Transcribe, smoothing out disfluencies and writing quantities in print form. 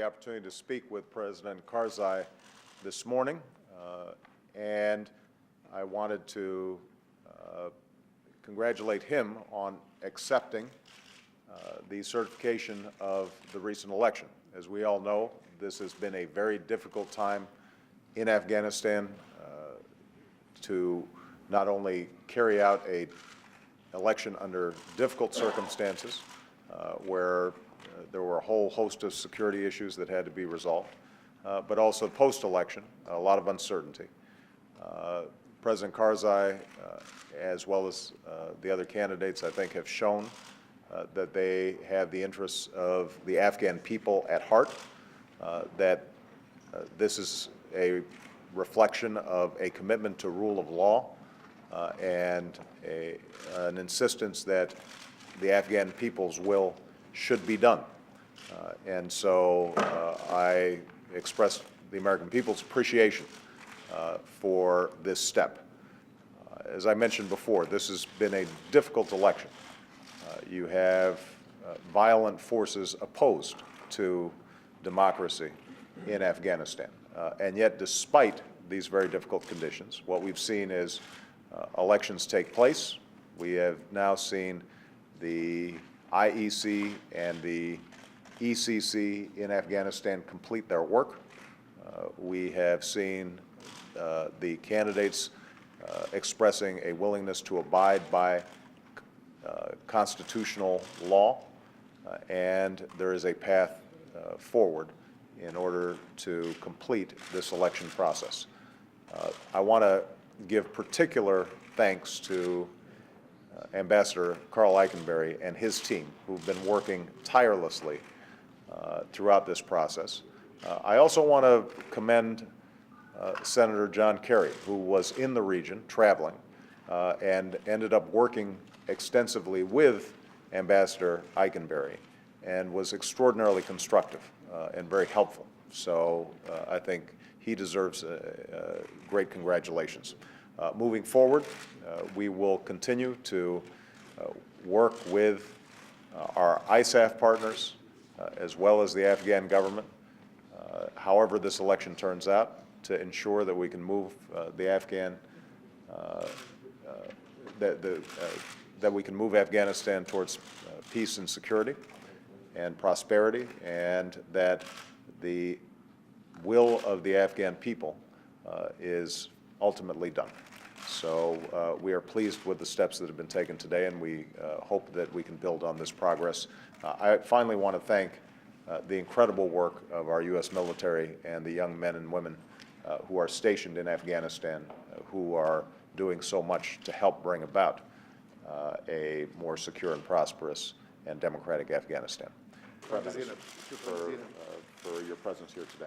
the opportunity to speak with President Karzai this morning, and I wanted to congratulate him on accepting the certification of the recent election. As we all know, this has been a very difficult time in Afghanistan to not only carry out an election under difficult circumstances, where there were a whole host of security issues that had to be resolved, but also post-election, a lot of uncertainty. President Karzai, as well as the other candidates, I think, have shown that they have the interests of the Afghan people at heart, that this is a reflection of a commitment to rule of law and an insistence that the Afghan people's will should be done. And so I express the American people's appreciation for this step. As I mentioned before, this has been a difficult election. You have violent forces opposed to democracy in Afghanistan. And yet, despite these very difficult conditions, what we've seen is elections take place. We have now seen the IEC and the ECC in Afghanistan complete their work. We have seen the candidates expressing a willingness to abide by constitutional law, and there is a path forward in order to complete this election process. I want to give particular thanks to Ambassador Karl Eikenberry and his team, who've been working tirelessly throughout this process. I also want to commend Senator John Kerry, who was in the region traveling and ended up working extensively with Ambassador Eikenberry and was extraordinarily constructive and very helpful. So I think he deserves great congratulations. Moving forward, we will continue to work with our ISAF partners as well as the Afghan government, however this election turns out, to ensure that we can move that we can move Afghanistan towards peace and security and prosperity, and that the will of the Afghan people is ultimately done. So we are pleased with the steps that have been taken today, and we hope that we can build on this progress. I finally want to thank the incredible work of our U.S. military and the young men and women who are stationed in Afghanistan, who are doing so much to help bring about a more secure and prosperous and democratic Afghanistan. For your presence here today.